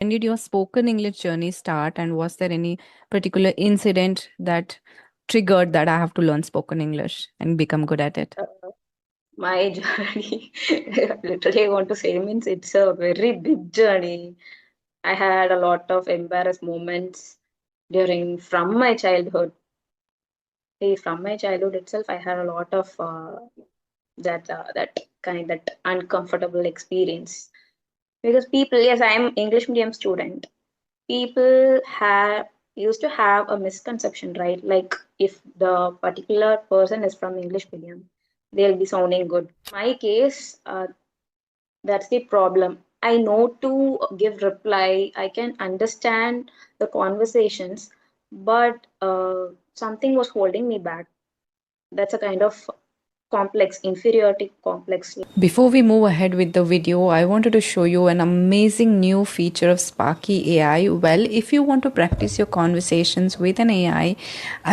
When did your spoken English journey start, and was there any particular incident that triggered that I have to learn spoken English and become good at it? My journey, literally, I want to say, means it's a very big journey. I had a lot of embarrassed moments during from my childhood. From my childhood itself, I had a lot of that uncomfortable experience because people, yes, I'm English medium student. People have used to have a misconception, right? Like if the particular person is from English medium, they'll be sounding good. My case, that's the problem. I know to give reply, I can understand the conversations, but something was holding me back. That's a kind of complex, inferiority complex. Before we move ahead with the video, I wanted to show you an amazing new feature of Sparky AI. Well, if you want to practice your conversations with an I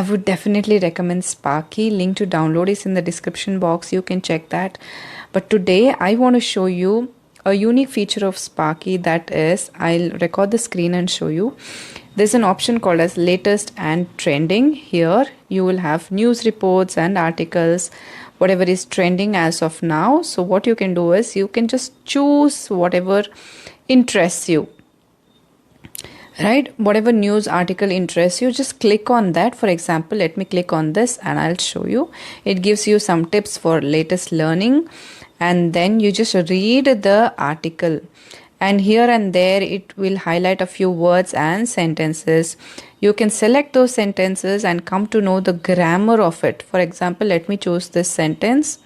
would definitely recommend Sparky. Link to download is in the description box. You can check that. But today, I want to show you a unique feature of Sparky, that is, I'll record the screen and show you. There's an option called as latest and trending. Here you will have news reports and articles, whatever is trending as of now. So what you can do is you can just choose whatever interests you, right? Whatever news article interests you, just click on that. For example, let me click on this and I'll show you. It gives you some tips for latest learning, and then you just read the article, and here and there it will highlight a few words and sentences. You can select those sentences and come to know the grammar of it. For example, let me choose this sentence.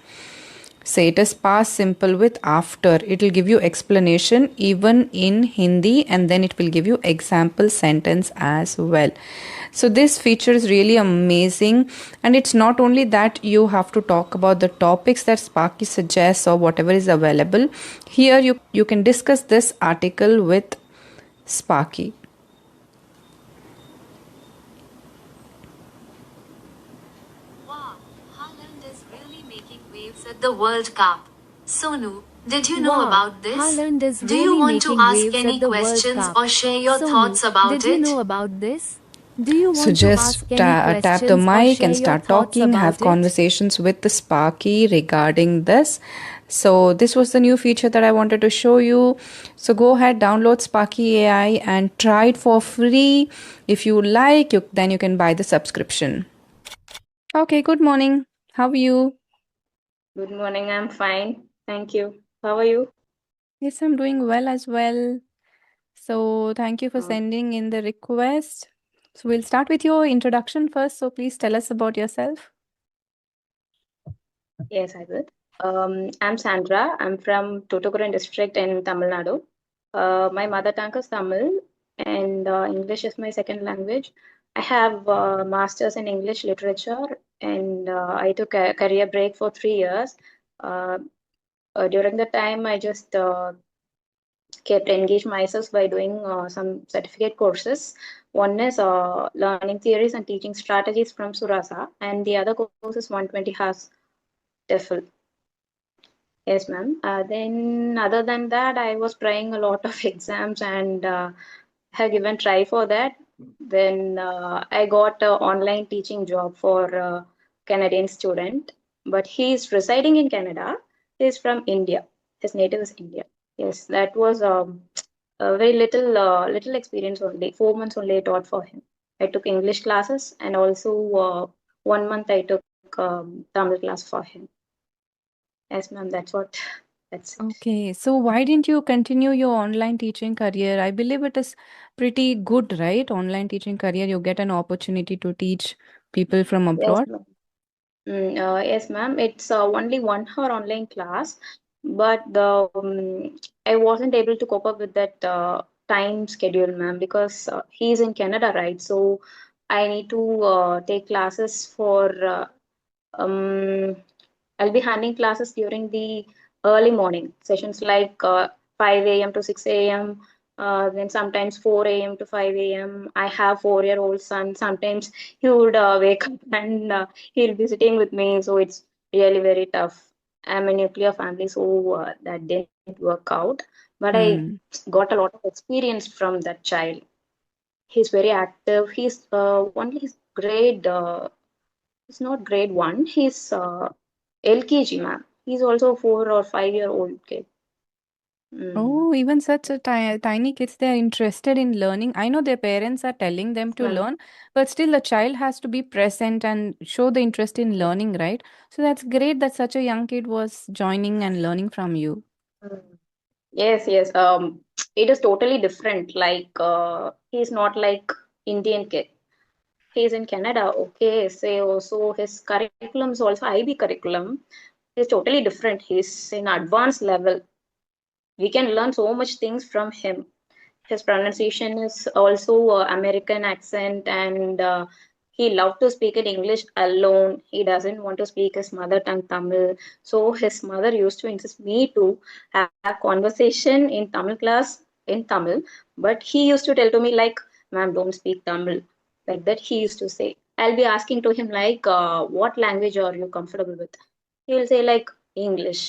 Say it as past simple with after. It will give you explanation even in Hindi, and then it will give you example sentence as well. So this feature is really amazing, and it's not only that you have to talk about the topics that Sparky suggests or whatever is available. Here you can discuss this article with Sparky. At the World Cup. Sonu, did you know Wow, about this? Haaland is Do you really want to making ask waves any at the World questions Cup. or share your Sonu, thoughts about did you it? know about this? Do you So want to just ask any tap the questions or mic share and your start thoughts talking, have about it? conversations with the Sparky regarding this. So this was the new feature that I wanted to show you. So go ahead, download Sparky AI and try it for free. If you like, then you can buy the subscription. Okay, good morning. How are you? Good morning, I'm fine. Thank you. How are you? Yes, I'm doing well as well. So thank you for Uh, sending in the request. So we'll start with your introduction first. So please tell us about yourself. yes, I will. I'm Sandra. I'm from Tuticorin district in Tamil Nadu. My mother tongue is Tamil, and English is my second language. I have a master's in English literature, and I took a career break for 3 years. Uh, During the time, I just kept engaged myself by doing some certificate courses. One is learning theories and teaching strategies from Surasa, and the other course is 120 hours TEFL. Yes, ma'am. Then, other than that, I was trying a lot of exams and have given try for that. Then I got an online teaching job for a Canadian student, but he is residing in Canada. He is from India. His native is India. Yes, that was a very little experience only. 4 months only I taught for him. I took English classes and also 1 month I took Tamil class for him. Yes, ma'am. That's it. Okay, so why didn't you continue your online teaching career? I believe it is pretty good, right? Online teaching career, you get an opportunity to teach people from Yes, abroad. ma'am. Yes, ma'am. It's only 1 hour online class, but I wasn't able to cope up with that time schedule, ma'am, because he's in Canada, right? So I need to take classes for um, I'll be handling classes during the early morning sessions like 5 a.m. to 6 a.m. Then sometimes 4 a.m. to 5 a.m. I have 4-year-old son. Sometimes he would wake up and he'll be sitting with me. So it's really very tough. I'm a nuclear family, so that didn't work out. but I got a lot of experience from that child. He's very active. He's only his grade. He's not grade one. He's LKG, ma'am. He's also 4 or 5 year old kid. Mm. Oh, even such a tiny kids, they're interested in learning. I know their parents are telling them to Ma'am. learn, but still the child has to be present and show the interest in learning, right? So that's great that such a young kid was joining and learning from you. Mm. Yes, yes. It is totally different. Like he's not like Indian kid. He's in Canada. Okay, so his curriculum is also IB curriculum. It's totally different. He's in advanced level. We can learn so much things from him. His pronunciation is also American accent, and he loved to speak in English alone. He doesn't want to speak his mother tongue Tamil. So his mother used to insist me to have conversation in Tamil class in Tamil, but he used to tell to me like, "Ma'am, don't speak Tamil." Like that, he used to say. I'll be asking to him like, "What language are you comfortable with?" He'll say like English.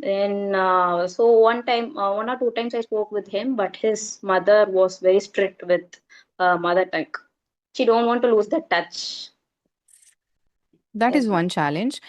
Then so one time, 1 or 2 times I spoke with him, but his mother was very strict with mother tongue. She don't want to lose that touch. That Yes, is ma'am. one challenge.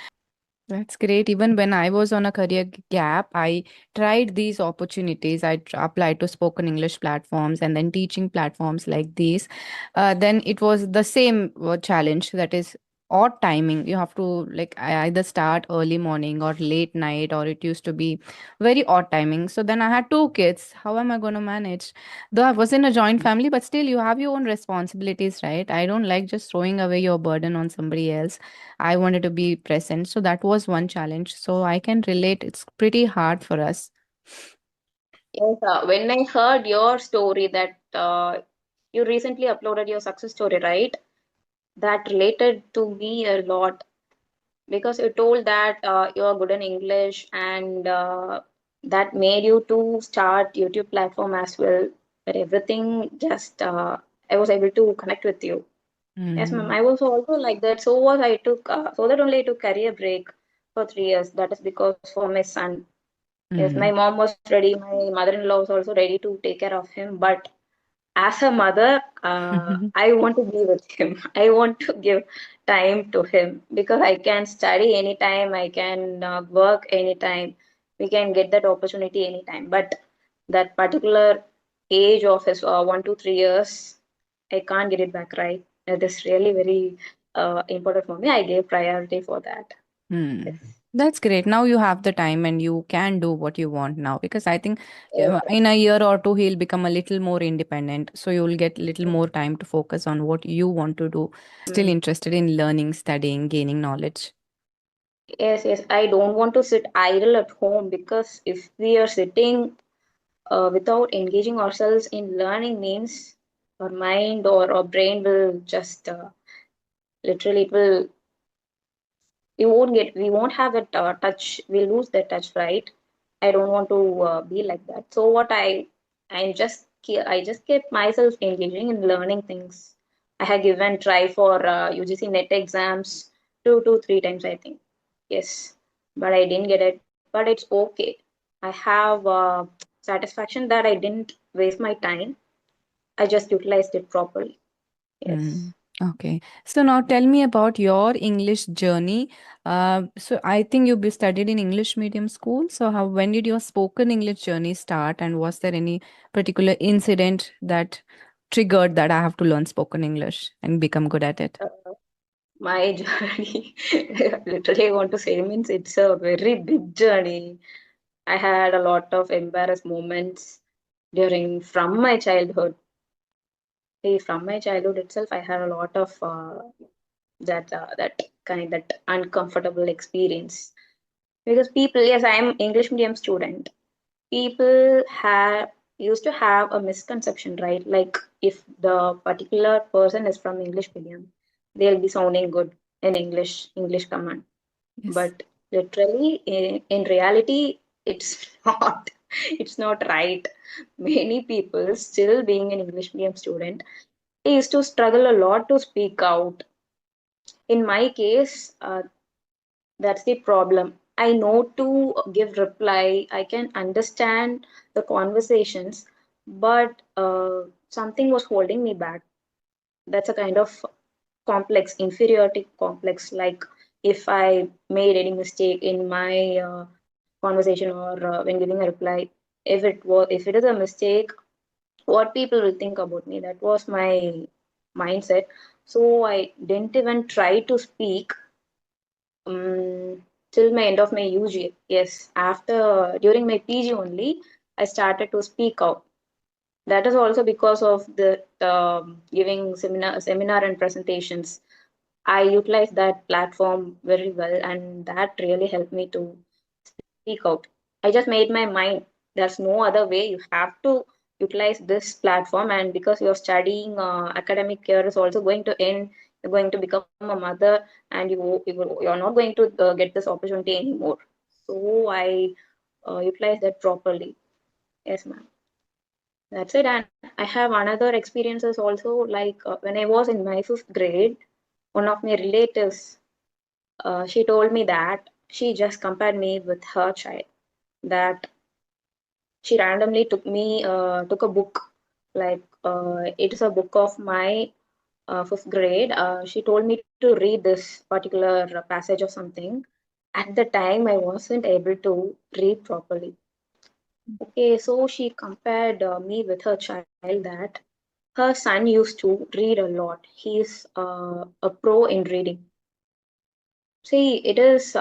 That's great. Even when I was on a career gap, I tried these opportunities. I applied to spoken English platforms and then teaching platforms like these. Then it was the same challenge, that is odd timing. You have to like either start early morning or late night, or it used to be very odd timing. So then I had two kids. How am I going to manage? Though I was in a joint family, but still you have your own responsibilities, right? I don't like just throwing away your burden on somebody else. I wanted to be present. So that was one challenge. So I can relate. It's pretty hard for us. Yes, when I heard your story that you recently uploaded your success story, right? That related to me a lot because you told that you are good in English and that made you to start YouTube platform as well. But everything just I was able to connect with you. Yes, ma'am. Mm. I was also like that. So was I took so that only I took career break for 3 years. That is because for my son. Yes, my Mm. mom was ready. My mother-in-law was also ready to take care of him. But as a mother, I want to be with him. I want to give time to him because I can study anytime. I can work anytime. We can get that opportunity anytime. But that particular age of his 1 to 3 years, I can't get it back right. It is really very important for me. I gave priority for that. Hmm. Yes. That's great. Now you have the time and you can do what you want now, because I think Yes. in a year or two he'll become a little more independent. So you'll get little more time to focus on what you want to do. Still Mm. interested in learning, studying, gaining knowledge. Yes, yes. I don't want to sit idle at home because if we are sitting without engaging ourselves in learning means our mind or our brain will just literally it will we won't have that touch, we lose that touch, right? I don't want to be like that. So what I just kept myself engaging in learning things. I had given try for UGC net exams 2 to 3 times, I think. Yes, but I didn't get it, but it's okay. I have satisfaction that I didn't waste my time. I just utilized it properly. Yes. Mm, okay. So now tell me about your English journey. So I think you studied in English medium school. So when did your spoken English journey start, and was there any particular incident that triggered that I have to learn spoken English and become good at it? My journey, literally, I want to say, means it's a very big journey. I had a lot of embarrassed moments during from my childhood. From my childhood itself, I had a lot of that uncomfortable experience because people. Yes, I am English medium student. People have used to have a misconception, right? Like if the particular person is from English medium, they'll be sounding good in English command. Yes. But literally, in reality, it's not. It's not right. Many people, still being an English medium student, they used to struggle a lot to speak out. In my case, that's the problem. I know to give reply. I can understand the conversations, but something was holding me back. That's a kind of complex, inferiority complex. Like if I made any mistake in my conversation or when giving a reply, if it is a mistake, what people will think about me. That was my mindset. So I didn't even try to speak till my end of my UG. Yes, after during my PG only, I started to speak out. That is also because of the giving seminar and presentations. I utilized that platform very well, and that really helped me to speak out. I just made my mind. There's no other way. You have to utilize this platform, and because you're studying, academic year is also going to end. You're going to become a mother, and you're not going to get this opportunity anymore. So I utilized that properly. Yes, ma'am. That's it. And I have another experiences also. Like when I was in my fifth grade, one of my relatives, she told me that she just compared me with her child. That she randomly took a book, like it is a book of my fifth grade. She told me to read this particular passage or something. At the time, I wasn't able to read properly. Okay, so she compared me with her child, that her son used to read a lot. He's a pro in reading. See, it is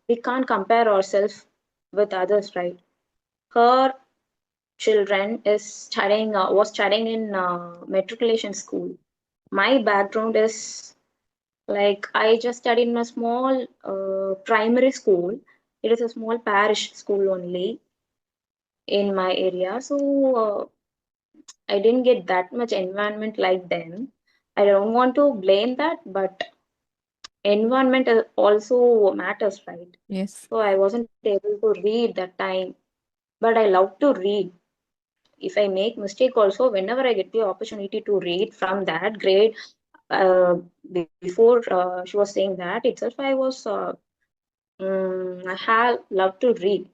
we can't compare ourselves with others, right? Her children is studying was studying in matriculation school. My background is like I just studied in a small primary school. It is a small parish school only in my area, so I didn't get that much environment like them. I don't want to blame that, but environment also matters, right? Yes. So I wasn't able to read that time, but I love to read. If I make mistake also, whenever I get the opportunity to read from that grade, uh, before she was saying that itself, I had loved to read.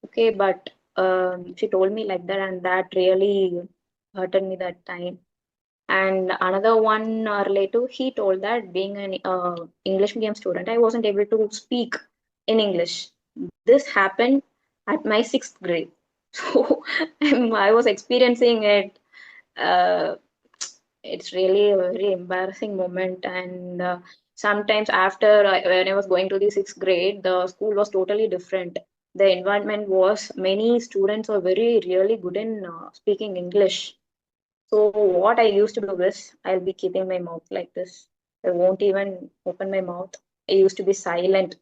Okay, but she told me like that, and that really hurted me that time. And another one relative, he told that being an English medium student, I wasn't able to speak in English. This happened at my sixth grade. So I was experiencing it. Uh, it's really a very embarrassing moment. And sometimes after when I was going to the sixth grade, the school was totally different. The environment was many students are very really good in speaking English. So what I used to do is I'll be keeping my mouth like this. I won't even open my mouth. I used to be silent.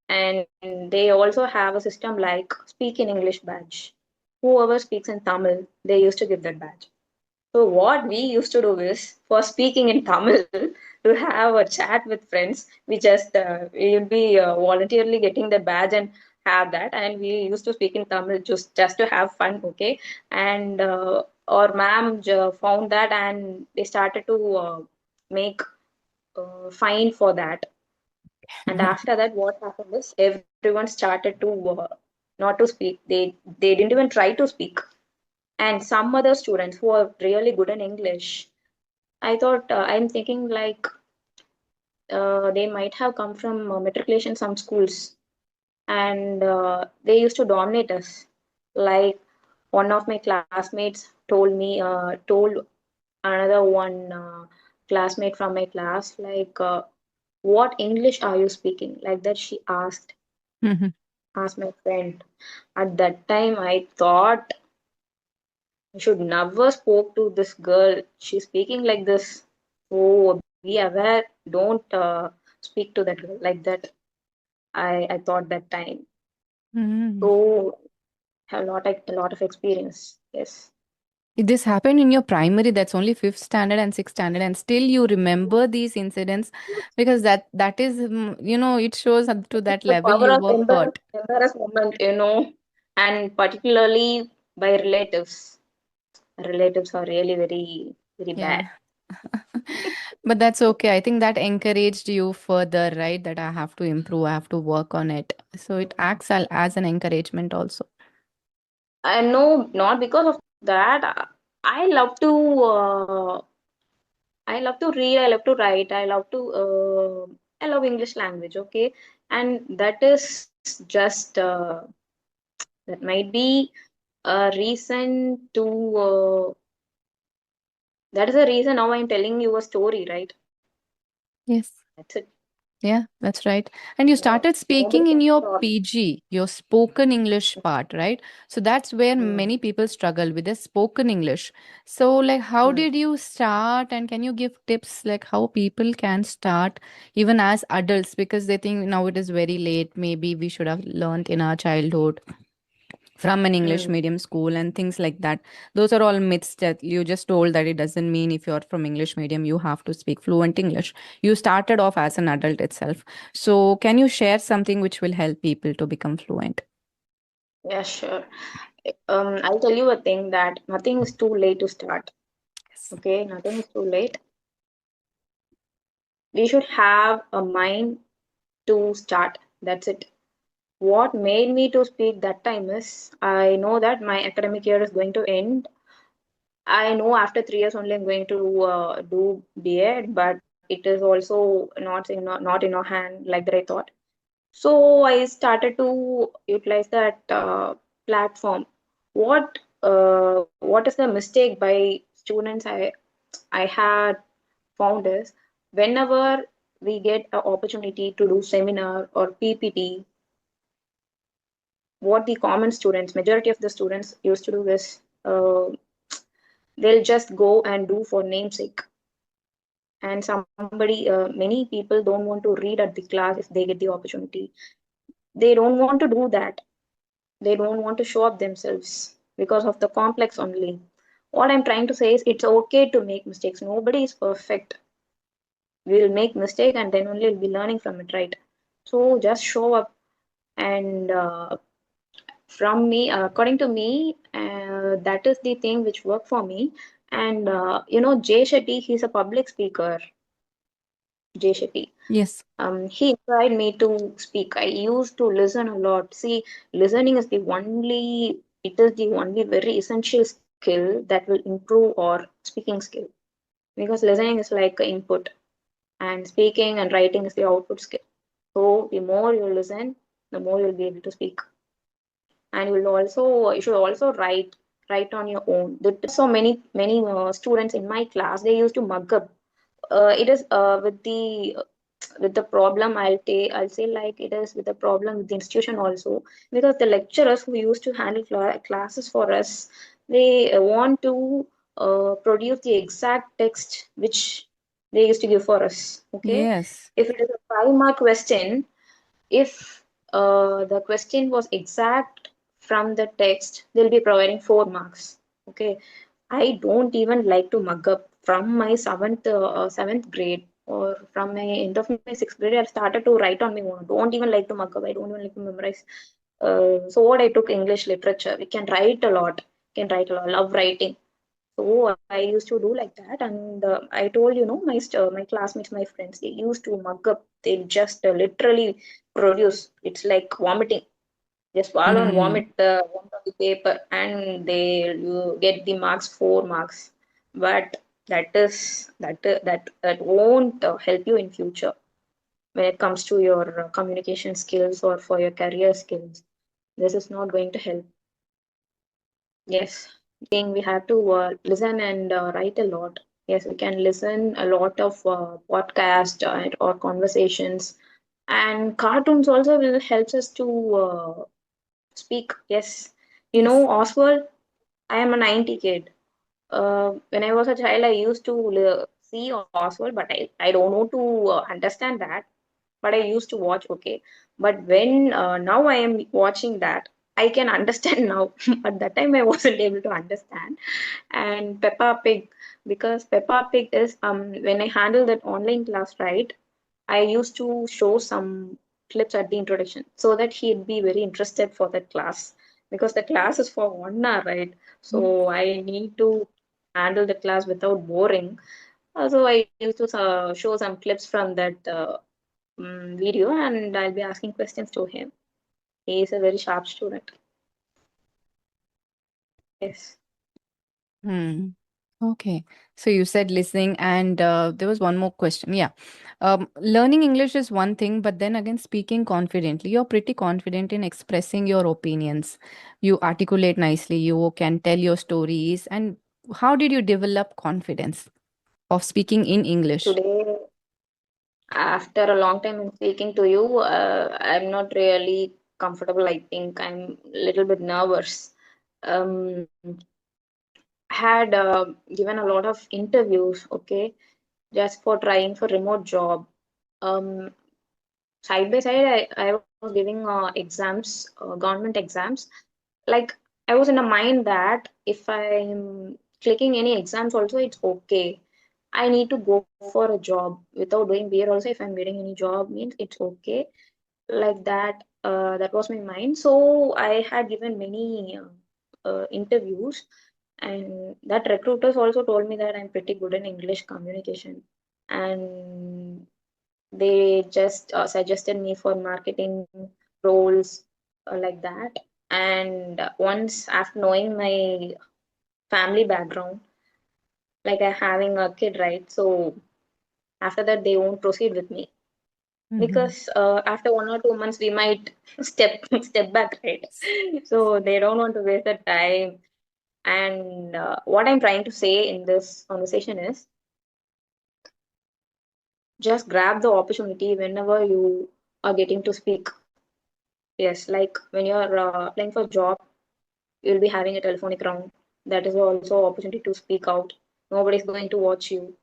And they also have a system like speak in English badge. Whoever speaks in Tamil, they used to give that badge. So what we used to do is for speaking in Tamil to have a chat with friends, we will be voluntarily getting the badge and have that, and we used to speak in Tamil just to have fun, okay? And our ma'am found that, and they started to make fine for that. And after that, what happened is everyone started to not to speak. They didn't even try to speak. And some other students who are really good in English, I thought I'm thinking like they might have come from matriculation some schools, and they used to dominate us. Like one of my classmates told another one classmate from my class, like, "What English are you speaking?" Like that, she asked my friend. At that time, I thought I should never spoke to this girl. She's speaking like this. So be aware. Don't speak to that girl like that. I thought that time. Mm. So a lot of experience. Yes. This happened in your primary, that's only fifth standard and sixth standard, and still you remember these incidents because that is, it shows up to that The level power you of were hurt. embarrassment, and particularly by relatives. Relatives are really very, very bad. Yeah. But that's okay. I think that encouraged you further, right? That I have to improve, I have to work on it. So it acts as an encouragement also. No, not because of that. I love to read, I love to write, I love English language, okay? And that is just that might be a reason to that is the reason now I'm telling you a story, right? Yes. That's it. Yeah, that's right. And you No, started nobody speaking in can your stop. PG, your spoken English part, right? So that's where Mm, many people struggle with the spoken English. So, like, how mm, did you start? And can you give tips like how people can start even as adults? Because they think now it is very late. Maybe we should have learned in our childhood from an English mm. medium school and things like that. Those are all myths that you just told that it doesn't mean if you're from English medium, you have to speak fluent English. You started off as an adult itself. So, can you share something which will help people to become fluent? Yeah, sure. I'll tell you a thing that nothing is too late to start. Yes. Okay, nothing is too late. We should have a mind to start. That's it. What made me to speak that time is I know that my academic year is going to end. I know after 3 years only I'm going to do B.Ed, but it is also not in our hand like that I thought. So I started to utilize that platform. What is the mistake by students I had found is whenever we get an opportunity to do seminar or PPT, what the common students, majority of the students used to do is they'll just go and do for namesake. And many people don't want to read at the class if they get the opportunity. They don't want to do that. They don't want to show up themselves because of the complex only. What I'm trying to say is it's okay to make mistakes. Nobody is perfect. We'll make mistake and then only we'll be learning from it, right? So just show up and from me, according to me, that is the thing which worked for me. And Jay Shetty, he's a public speaker. Jay Shetty. Yes. He inspired me to speak. I used to listen a lot. See, listening is it is the only very essential skill that will improve our speaking skill. Because listening is like input, and speaking and writing is the output skill. So the more you listen, the more you'll be able to speak. And you should also write on your own. There's so many students in my class, they used to mug up. It is with the problem I'll say like it is with the problem with the institution also, because the lecturers who used to handle classes for us, they want to produce the exact text which they used to give for us. Okay, Yes. if it is a 5 mark question, if the question was exact from the text, they'll be providing 4 marks. Okay, I don't even like to mug up. From my seventh grade or from my end of my sixth grade, I've started to write on my own. Don't even like to mug up. I don't even like to memorize. So what I took English literature. We can write a lot. Can write a lot. Love writing. So I used to do like that, and I told my classmates, my friends, they used to mug up. They just literally produce. It's like vomiting. Just swallow and Hmm. vomit on the paper, and you get the marks, 4 marks. But that won't help you in future when it comes to your communication skills or for your career skills. This is not going to help. Yes, think we have to listen and write a lot. Yes, we can listen a lot of podcast or conversations, and cartoons also will help us to speak. Yes, Yes. Oswald. I am a 90 kid. When I was a child, I used to see Oswald, but I don't know to understand that. But I used to watch, okay. But when now I am watching that, I can understand now. At that time, I wasn't able to understand. And Peppa Pig, because Peppa Pig is when I handle that online class, right? I used to show some clips at the introduction so that he'd be very interested for that class, because the class is for 1 hour, right? So I need to handle the class without boring. So I used to show some clips from that video, and I'll be asking questions to him. He is a very sharp student. Yes. Hmm. Okay. So you said listening, and there was one more question. Yeah. Learning English is one thing, but then again, speaking confidently. You're pretty confident in expressing your opinions. You articulate nicely, you can tell your stories. And how did you develop confidence of speaking in English? Today, after a long time in speaking to you, I'm not really comfortable. I think I'm a little bit nervous. Um, had given a lot of interviews, okay, just for trying for remote job. Um, Side by side, I was giving exams, government exams. Like I was in a mind that if I'm clicking any exams also, it's okay. I need to go for a job without doing BA also. If I'm getting any job, means it's okay. Like that. That was my mind. So I had given many interviews, and that recruiters also told me that I'm pretty good in English communication, and they just suggested me for marketing roles like that. And once after knowing my family background, like I having a kid, right? So after that, they won't proceed with me Mm-hmm. because after 1 or 2 months, we might step back, right? So they don't want to waste the time. And what I'm trying to say in this conversation is just grab the opportunity whenever you are getting to speak. Yes, like when you're applying for job, you'll be having a telephonic round. That is also opportunity to speak out. Nobody's going to watch you.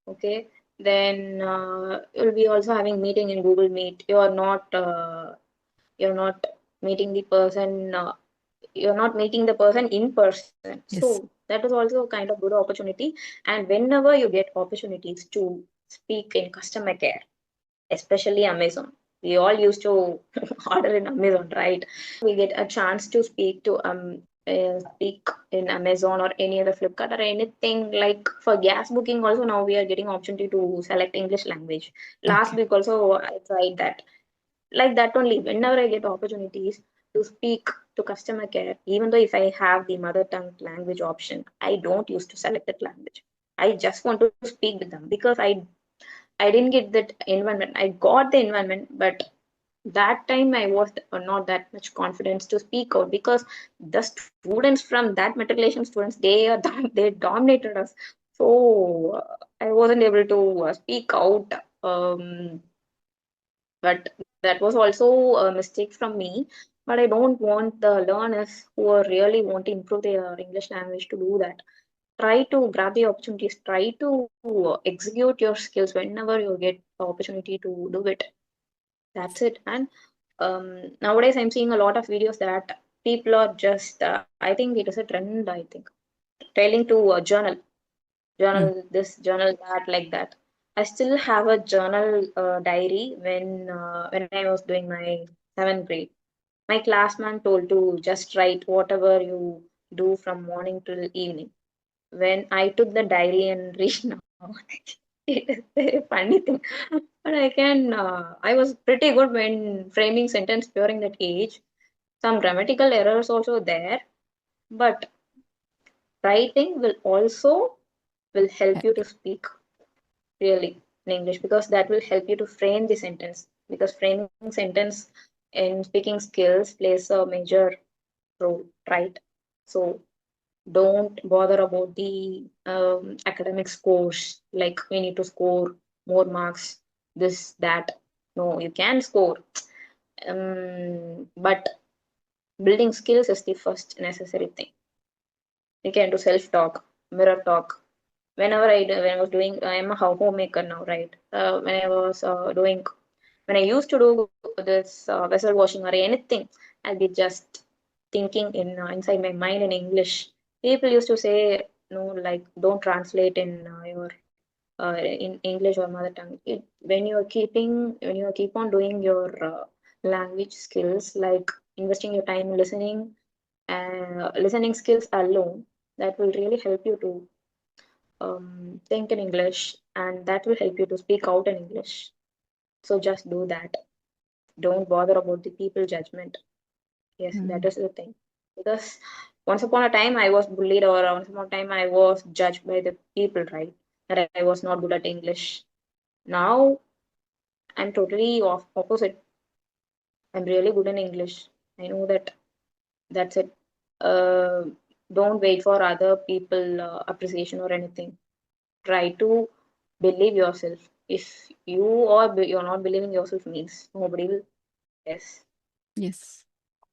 Okay. Then you'll be also having meeting in Google Meet. You're not meeting the person. You're not meeting the person in person. So Yes. that is also kind of good opportunity. And whenever you get opportunities to speak in customer care, especially Amazon. We all used to order in Amazon, right? We get a chance to speak in Amazon or any other Flipkart or anything like for gas booking. Also, now we are getting opportunity to select English language. Last Okay. week also I tried that. Like that only. Whenever I get opportunities to speak to customer care, even though if I have the mother tongue language option, I don't use to select that language. I just want to speak with them because I didn't get that environment. I got the environment, but that time I was not that much confidence to speak out because the students from that matriculation students they dominated us. So I wasn't able to speak out. But that was also a mistake from me. But I don't want the learners who are really want to improve their English language to do that. Try to grab the opportunities. Try to execute your skills whenever you get the opportunity to do it. That's it. And nowadays, I'm seeing a lot of videos that people are just. I think it is a trend. I think telling to Mm. journal this, journal that, like that. I still have a journal diary when I was doing my seventh grade. My classman told to just write whatever you do from morning till evening. When I took the diary and read now, it is a funny thing. But I was pretty good when framing sentence during that age. Some grammatical errors also there, but writing will also will help you to speak really in English because that will help you to frame the sentence because framing sentence in speaking skills plays a major role, right? So don't bother about the academic scores like we need to score more marks, this that. No, you can score, but building skills is the first necessary thing. You can do self talk, mirror talk. When I was doing, I'm a homemaker now, right? When I was doing when I used to do this vessel washing or anything, I'll be just thinking inside my mind in English. People used to say, no, like don't translate in your in English or mother tongue. When you keep on doing your language skills, like investing your time listening and listening skills alone, that will really help you to think in English, and that will help you to speak out in English. So just do that. Don't bother about the people judgment. Yes, that is the thing. Because once upon a time I was bullied, or once upon a time I was judged by the people, right? That I was not good at English. Now I'm totally opposite. I'm really good in English. I know that. That's it. Uh, don't wait for other people appreciation or anything. Try to believe yourself. If you're not believing yourself, means nobody will. Yes. Yes.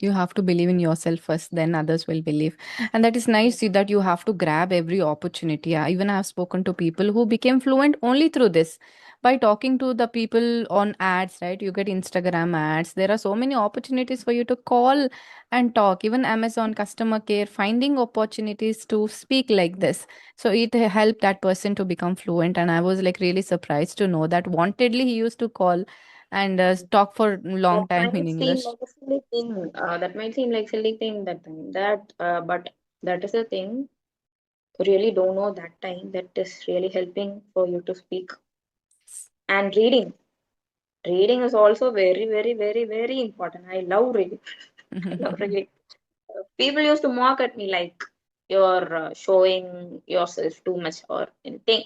You have to believe in yourself first, then others will believe. And that is nice that you have to grab every opportunity. Even I have spoken to people who became fluent only through this. By talking to the people on ads, right? You get Instagram ads. There are so many opportunities for you to call and talk. Even Amazon customer care, finding opportunities to speak like this. So it helped that person to become fluent. And I was like really surprised to know that wantedly he used to call and talk for That long time in might seem English. like a silly thing. That might seem like silly thing that time. But that is the thing. Really don't know that time that is really helping for you to speak. And reading. Reading is also very, very, very, very important. I love reading. I love reading. People used to mock at me like you're showing yourself too much or anything.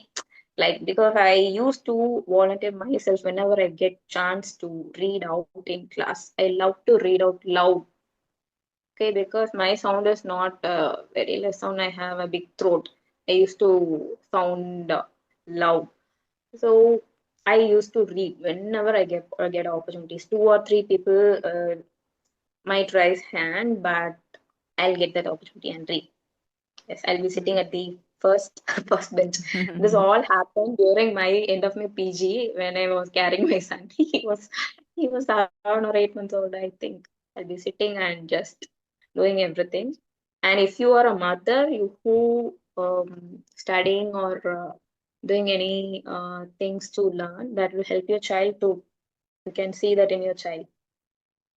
Like because I used to volunteer myself whenever I get chance to read out in class. I love to read out loud. Okay, because my sound is not very less sound. I have a big throat. I used to sound loud. So I used to read whenever I get opportunities. Two or three people might raise hand, but I'll get that opportunity and read. Yes, I'll be sitting at the first first bench. This all happened during my end of my PG when I was carrying my son. He was 7 or 8 months old, I think. I'll be sitting and just doing everything. And if you are a mother, you who studying or doing any things to learn, that will help your child to. You can see that in your child.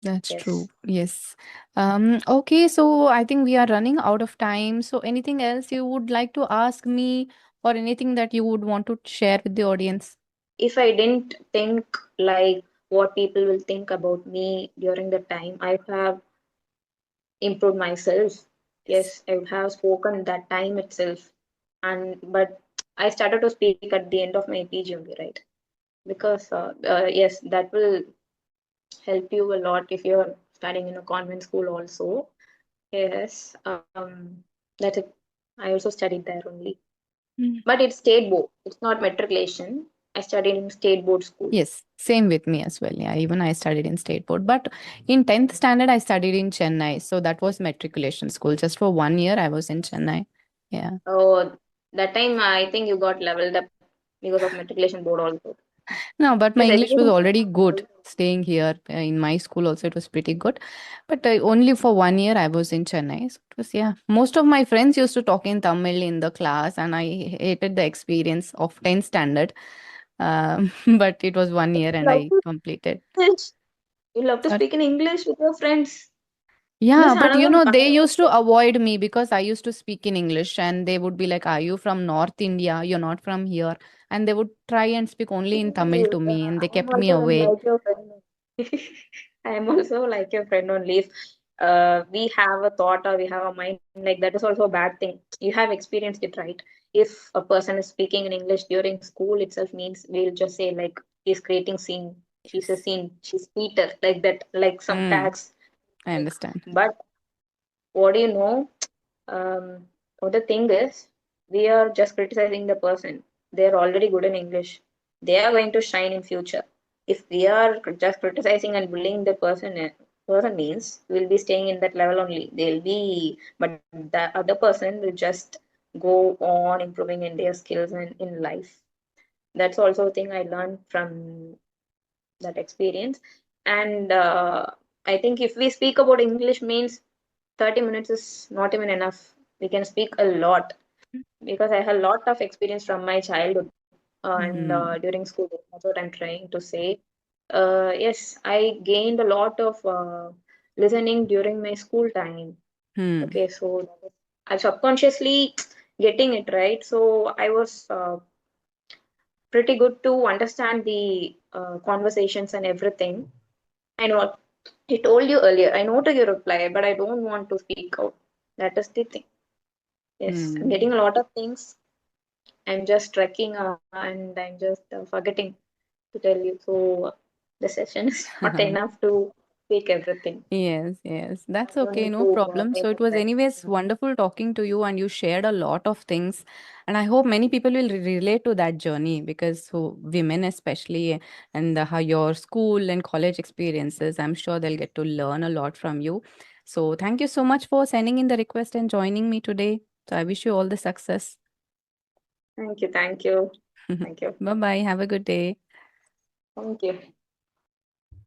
That's true. Yes. Yes. Okay, so I think we are running out of time. So anything else you would like to ask me or anything that you would want to share with the audience? If I didn't think like what people will think about me during the time, I have improved myself. Yes. Yes, I would have spoken that time itself. And but I started to speak at the end of my PG only, right? Because yes, that will help you a lot if you're studying in a convent school also. Yes, that's it. I also studied there only. Mm. But it's state board. It's not matriculation. I studied in state board school. Yes, same with me as well. Yeah, even I studied in state board, but in 10th standard I studied in Chennai. So that was matriculation school. Just for 1 year I was in Chennai. Yeah. Oh, that time I think you got leveled up because of matriculation board also. No, but my Yes, English was education already system good. also. Staying here in my school also, it was pretty good. But only for 1 year I was in Chennai. So it was, yeah. Most of my friends used to talk in Tamil in the class, and I hated the experience of 10th standard. But it was 1 year You and love I to completed. English. You love to Sorry. speak in English with your friends. This Yeah, but another they another used to avoid me because I used to speak in English, and they would be like, "Are you from North India? You're not from here." And they would try and speak only in Tamil thing. to me, and they I'm kept me also away. like your friend. I'm also like your friend only. If we have a thought or we have a mind like that is also a bad thing. You have experienced it, right? If a person is speaking in English during school itself means we'll just say like he's creating scene, she's a Yes. scene, she's Peter, like that, like some Mm, tags. I Like, understand. but what do you know? What the thing is, we are just criticizing the person. They are already good in English. They are going to shine in future. If we are just criticizing and bullying the person means we'll be staying in that level only. They'll be, but the other person will just go on improving in their skills and in life. That's also a thing I learned from that experience. And I think if we speak about English means 30 minutes is not even enough. We can speak a lot because I had a lot of experience from my childhood and Hmm. during school. That's what I'm trying to say. Yes, I gained a lot of listening during my school time. Hmm. Okay, so I subconsciously getting it right. So I was pretty good to understand the conversations and everything. I know I told you earlier, I noted your reply, but I don't want to speak out. That is the thing. Yes, I'm Hmm. getting a lot of things. I'm just trekking and I'm just forgetting to tell you. So the session is not enough to speak everything. Yes, yes, I that's don't okay, need no to problem. take So it more was time. anyways wonderful talking to you, and you shared a lot of things. And I hope many people will relate to that journey because who, women especially, and how your school and college experiences, I'm sure they'll get to learn a lot from you. So thank you so much for sending in the request and joining me today. So I wish you all the success. Thank you, thank you, thank you, Bye bye. Have a good day. thank you.